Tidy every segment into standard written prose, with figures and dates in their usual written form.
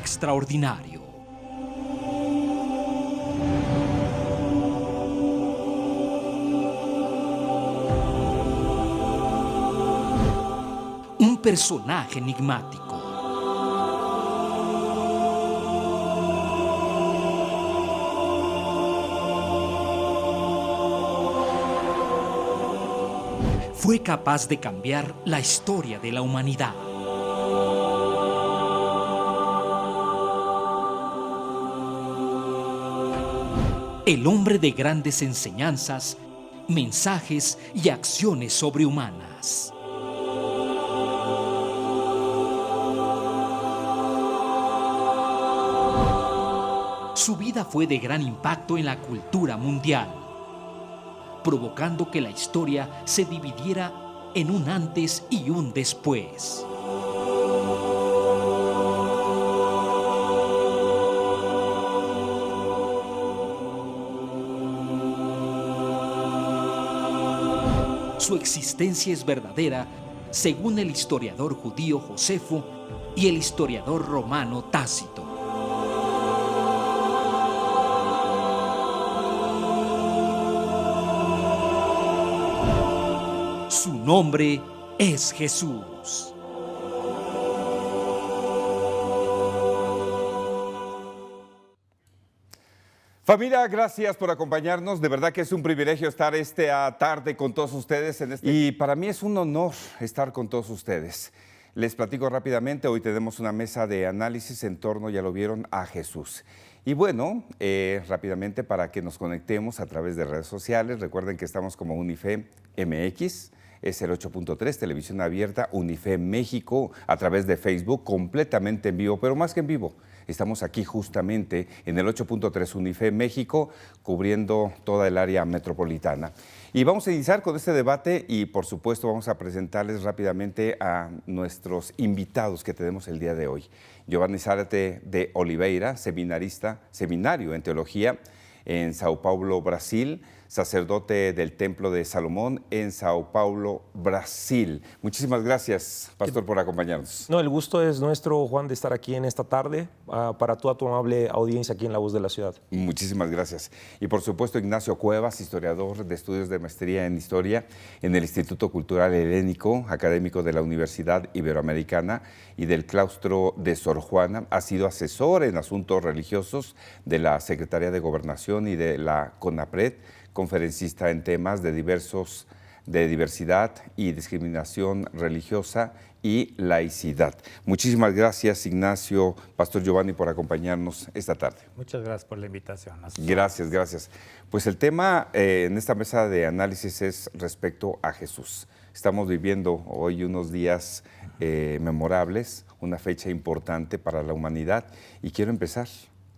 extraordinario. Un personaje enigmático. Fue capaz de cambiar la historia de la humanidad. El hombre de grandes enseñanzas, mensajes y acciones sobrehumanas. Su vida fue de gran impacto en la cultura mundial, provocando que la historia se dividiera en un antes y un después. Su existencia es verdadera, según el historiador judío Josefo y el historiador romano Tácito. Su nombre es Jesús. Familia, gracias por acompañarnos. De verdad que es un privilegio estar esta tarde con todos ustedes. Y para mí es un honor estar con todos ustedes. Les platico rápidamente, hoy tenemos una mesa de análisis en torno, ya lo vieron, a Jesús. Y bueno, rápidamente para que nos conectemos a través de redes sociales, recuerden que estamos como Unife MX, es el 8.3, televisión abierta, Unife México, a través de Facebook, completamente en vivo, pero más que en vivo. Estamos aquí justamente en el 8.3 Unife México, cubriendo toda el área metropolitana. Y vamos a iniciar con este debate y, por supuesto, vamos a presentarles rápidamente a nuestros invitados que tenemos el día de hoy. Giovanni Zárate de Oliveira, seminario en teología en Sao Paulo, Brasil, sacerdote del Templo de Salomón en Sao Paulo, Brasil. Muchísimas gracias, pastor, por acompañarnos. No, el gusto es nuestro, Juan, de estar aquí en esta tarde para toda tu amable audiencia aquí en La Voz de la Ciudad. Muchísimas gracias. Y por supuesto, Ignacio Cuevas, historiador de estudios de maestría en Historia en el Instituto Cultural Helénico, académico de la Universidad Iberoamericana y del Claustro de Sor Juana. Ha sido asesor en asuntos religiosos de la Secretaría de Gobernación y de la CONAPRED, conferencista en temas de diversidad y discriminación religiosa y laicidad. Muchísimas gracias, Ignacio, Pastor Giovanni, por acompañarnos esta tarde. Muchas gracias por la invitación. Gracias, gracias. Pues el tema en esta mesa de análisis es respecto a Jesús. Estamos viviendo hoy unos días memorables, una fecha importante para la humanidad. Y quiero empezar,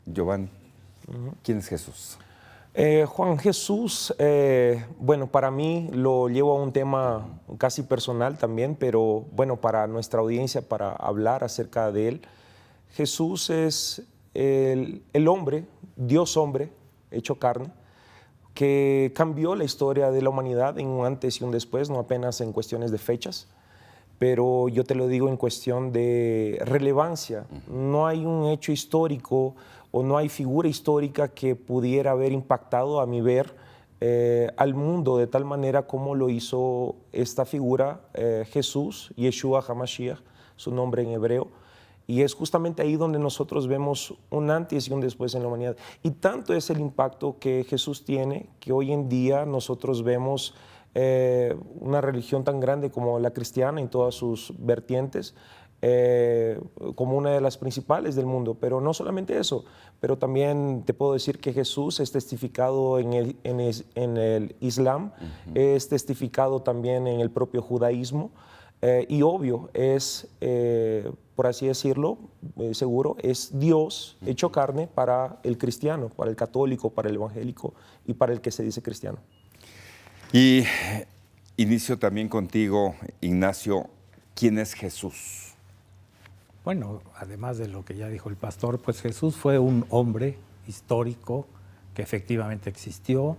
Giovanni, ¿quién es Jesús? Juan, Jesús, bueno, para mí lo llevo a un tema casi personal también, pero bueno, para nuestra audiencia, para hablar acerca de él. Jesús es el hombre, Dios hombre, hecho carne, que cambió la historia de la humanidad en un antes y un después, no apenas en cuestiones de fechas, pero yo te lo digo en cuestión de relevancia. No hay un hecho histórico o no hay figura histórica que pudiera haber impactado, a mi ver, al mundo de tal manera como lo hizo esta figura, Jesús, Yeshua HaMashiach, su nombre en hebreo. Y es justamente ahí donde nosotros vemos un antes y un después en la humanidad. Y tanto es el impacto que Jesús tiene que hoy en día nosotros vemos una religión tan grande como la cristiana en todas sus vertientes, como una de las principales del mundo. Pero no solamente eso, pero también te puedo decir que Jesús es testificado en el Islam, es testificado también en el propio judaísmo, y obvio es, por así decirlo, seguro, es Dios hecho carne para el cristiano, para el católico, para el evangélico y para el que se dice cristiano. Y inicio también contigo, Ignacio. ¿Quién es Jesús? Bueno, además de lo que ya dijo el pastor, pues Jesús fue un hombre histórico que efectivamente existió.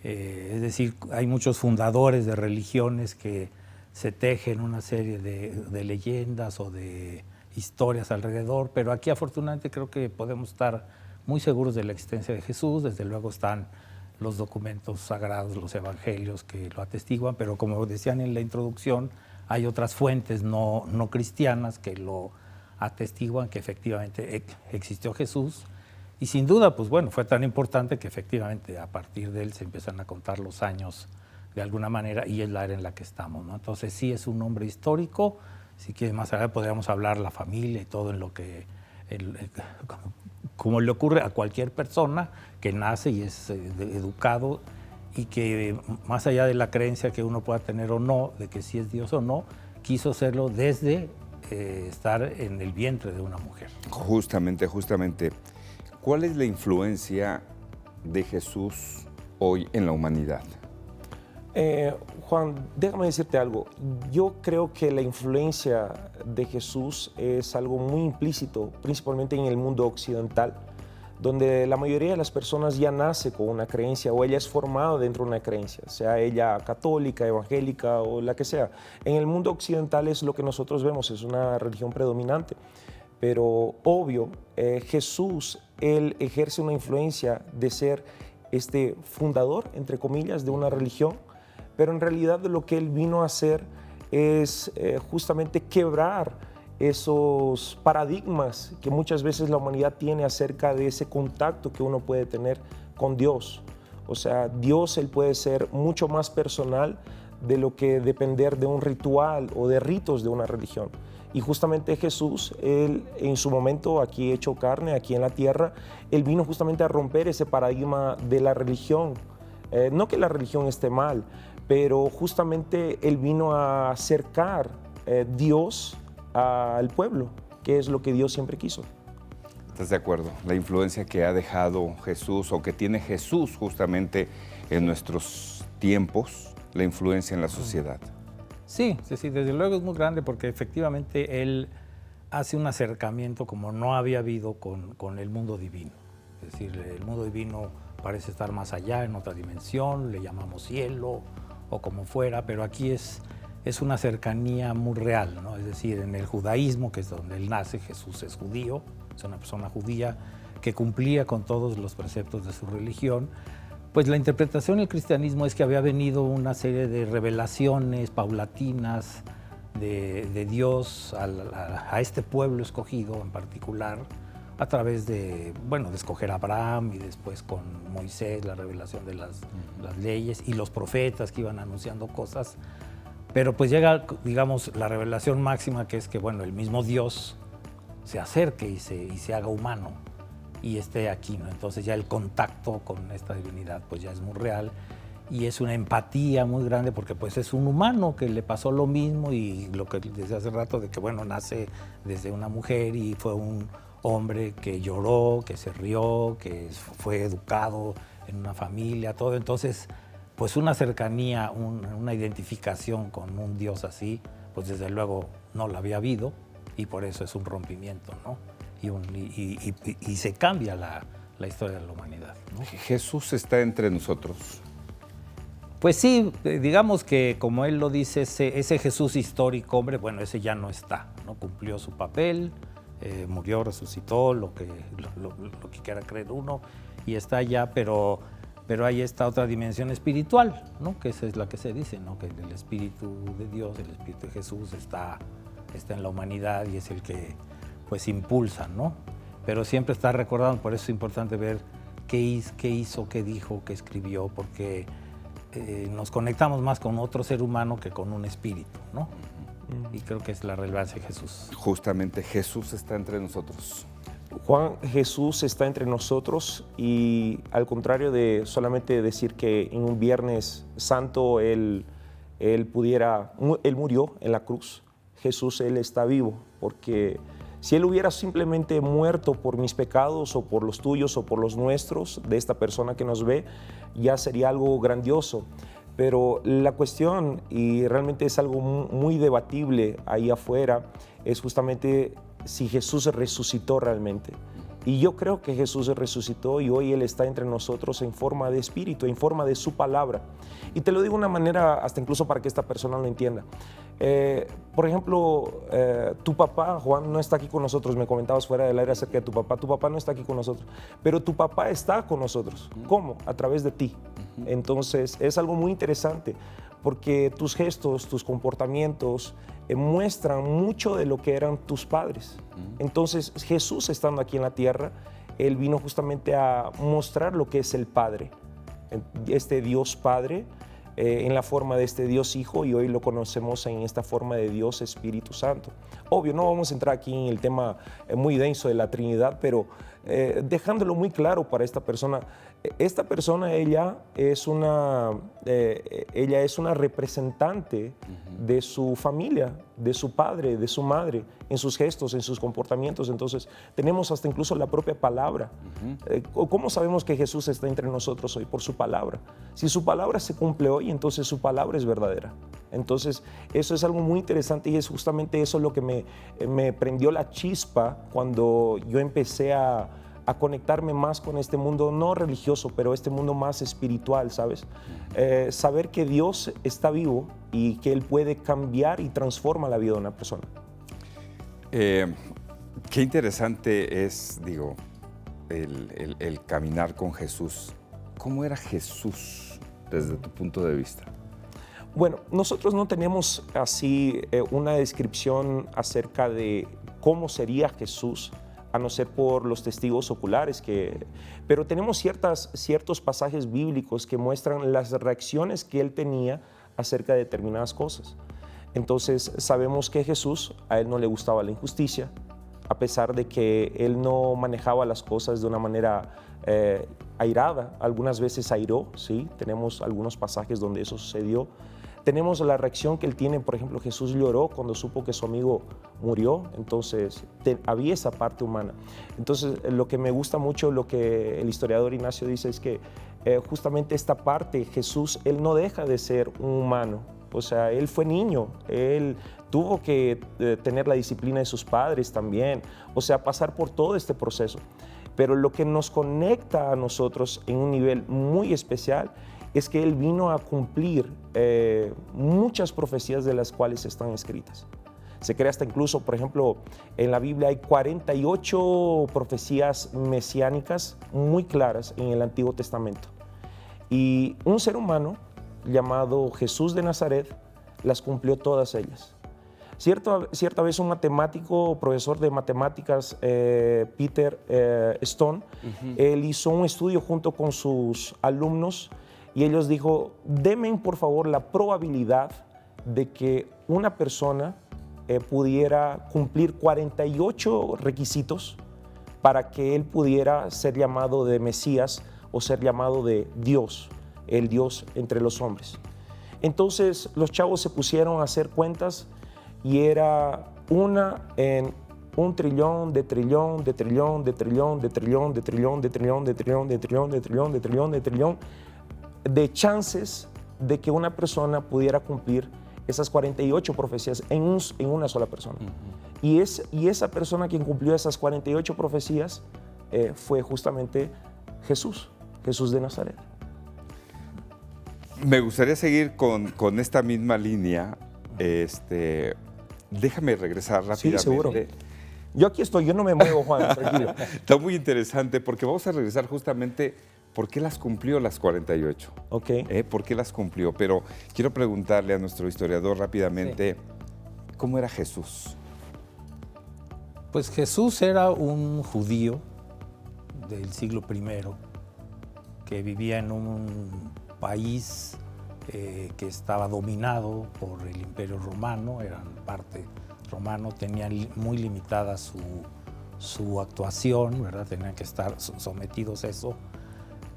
Es decir, hay muchos fundadores de religiones que se tejen una serie de leyendas o de historias alrededor, pero aquí afortunadamente creo que podemos estar muy seguros de la existencia de Jesús. Desde luego están los documentos sagrados, los evangelios que lo atestiguan, pero como decían en la introducción, hay otras fuentes no cristianas que lo atestiguan que efectivamente existió Jesús. Y sin duda, pues bueno, fue tan importante que efectivamente a partir de él se empiezan a contar los años de alguna manera y es la era en la que estamos, ¿no? Entonces sí es un hombre histórico. Si quieres más allá podríamos hablar la familia y todo en lo que, como le ocurre a cualquier persona que nace y es educado y que más allá de la creencia que uno pueda tener o no, de que sí es Dios o no, quiso serlo desde estar en el vientre de una mujer. Justamente. ¿Cuál es la influencia de Jesús hoy en la humanidad? Juan, déjame decirte algo. Yo creo que la influencia de Jesús es algo muy implícito, principalmente en el mundo occidental, donde la mayoría de las personas ya nace con una creencia o ella es formada dentro de una creencia, sea ella católica, evangélica o la que sea. En el mundo occidental es lo que nosotros vemos, es una religión predominante. Pero obvio, Jesús, él ejerce una influencia de ser este fundador, entre comillas, de una religión, pero en realidad lo que él vino a hacer es justamente quebrar esos paradigmas que muchas veces la humanidad tiene acerca de ese contacto que uno puede tener con Dios. O sea, Dios, él puede ser mucho más personal de lo que depender de un ritual o de ritos de una religión. Y justamente Jesús, él en su momento aquí hecho carne, aquí en la tierra, él vino justamente a romper ese paradigma de la religión. No que la religión esté mal, pero justamente él vino a acercar Dios al pueblo, que es lo que Dios siempre quiso. ¿Estás de acuerdo? La influencia que ha dejado Jesús o que tiene Jesús justamente en nuestros tiempos, la influencia en la sociedad. Sí, desde luego es muy grande porque efectivamente él hace un acercamiento como no había habido con el mundo divino. Es decir, el mundo divino parece estar más allá, en otra dimensión, le llamamos cielo o como fuera, pero aquí es una cercanía muy real, ¿no? Es decir, en el judaísmo, que es donde él nace, Jesús es judío, es una persona judía que cumplía con todos los preceptos de su religión. Pues la interpretación del cristianismo es que había venido una serie de revelaciones paulatinas de Dios a este pueblo escogido en particular, a través de escoger a Abraham y después con Moisés, la revelación de las leyes y los profetas que iban anunciando cosas. Pero pues llega, digamos, la revelación máxima, que es que, el mismo Dios se acerque y se haga humano y esté aquí, ¿no? Entonces ya el contacto con esta divinidad pues ya es muy real y es una empatía muy grande porque pues es un humano que le pasó lo mismo y lo que desde hace rato de que nace desde una mujer y fue un hombre que lloró, que se rió, que fue educado en una familia, todo. Entonces pues una cercanía, una identificación con un Dios así, pues desde luego no la había habido y por eso es un rompimiento, ¿no? Y se cambia la historia de la humanidad, ¿no? ¿Jesús está entre nosotros? Pues sí, digamos que como él lo dice, ese Jesús histórico, hombre, ese ya no está, ¿no? Cumplió su papel, murió, resucitó, lo que quiera creer uno, y está allá, pero hay esta otra dimensión espiritual, ¿no? Que esa es la que se dice, ¿no? Que el Espíritu de Dios, el Espíritu de Jesús está en la humanidad y es el que pues impulsa, ¿no? Pero siempre está recordando, por eso es importante ver qué hizo, qué dijo, qué escribió, porque nos conectamos más con otro ser humano que con un espíritu, ¿no? Y creo que es la relevancia de Jesús. Justamente Jesús está entre nosotros. Juan, Jesús está entre nosotros y al contrario de solamente decir que en un Viernes Santo Él murió en la cruz, Jesús, Él está vivo, porque si Él hubiera simplemente muerto por mis pecados o por los tuyos o por los nuestros, de esta persona que nos ve, ya sería algo grandioso. Pero la cuestión, y realmente es algo muy debatible ahí afuera, es justamente si Jesús resucitó realmente. Y yo creo que Jesús resucitó y hoy Él está entre nosotros en forma de espíritu, en forma de su palabra. Y te lo digo de una manera hasta incluso para que esta persona lo entienda. Por ejemplo, tu papá, Juan, no está aquí con nosotros. Me comentabas fuera del aire acerca de tu papá. Tu papá no está aquí con nosotros, pero tu papá está con nosotros. ¿Cómo? A través de ti. Entonces, es algo muy interesante porque tus gestos, tus comportamientos muestran mucho de lo que eran tus padres. Entonces, Jesús estando aquí en la tierra, Él vino justamente a mostrar lo que es el Padre, este Dios Padre, en la forma de este Dios Hijo, y hoy lo conocemos en esta forma de Dios Espíritu Santo. Obvio, no vamos a entrar aquí en el tema muy denso de la Trinidad, pero dejándolo muy claro para esta persona. Esta persona, ella es una representante de su familia, de su padre, de su madre, en sus gestos, en sus comportamientos. Entonces, tenemos hasta incluso la propia palabra. ¿Cómo sabemos que Jesús está entre nosotros hoy? Por su palabra. Si su palabra se cumple hoy, entonces su palabra es verdadera. Entonces, eso es algo muy interesante y es justamente eso lo que me prendió la chispa cuando yo empecé a conectarme más con este mundo, no religioso, pero este mundo más espiritual, ¿sabes? Saber que Dios está vivo y que Él puede cambiar y transforma la vida de una persona. Qué interesante es, digo, el caminar con Jesús. ¿Cómo era Jesús desde tu punto de vista? Bueno, nosotros no tenemos así una descripción acerca de cómo sería Jesús, a no ser por los testigos oculares, pero tenemos ciertos pasajes bíblicos que muestran las reacciones que Él tenía acerca de determinadas cosas. Entonces sabemos que Jesús, a Él no le gustaba la injusticia, a pesar de que Él no manejaba las cosas de una manera airada, algunas veces airó, ¿sí? Tenemos algunos pasajes donde eso sucedió. Tenemos la reacción que Él tiene, por ejemplo, Jesús lloró cuando supo que su amigo murió, entonces había esa parte humana. Entonces, lo que me gusta mucho, lo que el historiador Ignacio dice es que justamente esta parte, Jesús, Él no deja de ser un humano. O sea, Él fue niño, Él tuvo que tener la disciplina de sus padres también, o sea, pasar por todo este proceso. Pero lo que nos conecta a nosotros en un nivel muy especial es que Él vino a cumplir muchas profecías de las cuales están escritas. Se cree hasta incluso, por ejemplo, en la Biblia hay 48 profecías mesiánicas muy claras en el Antiguo Testamento. Y un ser humano llamado Jesús de Nazaret las cumplió todas ellas. Cierta vez un matemático, profesor de matemáticas, Peter Stone, él hizo un estudio junto con sus alumnos y ellos dijo, denme por favor la probabilidad de que una persona pudiera cumplir 48 requisitos para que él pudiera ser llamado de Mesías o ser llamado de Dios, el Dios entre los hombres. Entonces los chavos se pusieron a hacer cuentas y era una en 1 trillón, de trillón, de trillón, de trillón, de trillón, de trillón, de trillón, de trillón, de trillón, de trillón, de trillón, de trillón, de chances de que una persona pudiera cumplir esas 48 profecías en una sola persona. Y esa persona quien cumplió esas 48 profecías fue justamente Jesús de Nazaret. Me gustaría seguir con esta misma línea. Déjame regresar rápidamente. Sí, seguro. Yo aquí estoy, yo no me muevo, Juan, tranquilo. Está muy interesante porque vamos a regresar justamente por qué las cumplió las 48. Ok. ¿Por qué las cumplió? Pero quiero preguntarle a nuestro historiador rápidamente, ¿cómo era Jesús? Pues Jesús era un judío del siglo I que vivía en un país que estaba dominado por el Imperio Romano, eran parte romano, tenían muy limitada su actuación, ¿verdad? Tenían que estar sometidos a eso,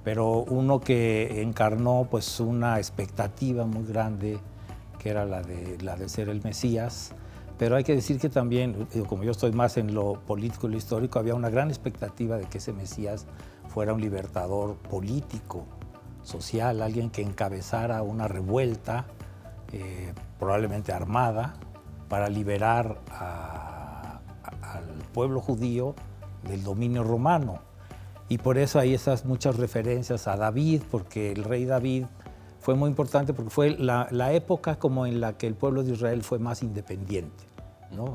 pero uno que encarnó pues una expectativa muy grande, que era la de ser el Mesías. Pero hay que decir que también, como yo estoy más en lo político y lo histórico, había una gran expectativa de que ese Mesías fuera un libertador político, social, alguien que encabezara una revuelta, probablemente armada, para liberar al pueblo judío del dominio romano. Y por eso hay esas muchas referencias a David, porque el rey David fue muy importante porque fue la época como en la que el pueblo de Israel fue más independiente, ¿no?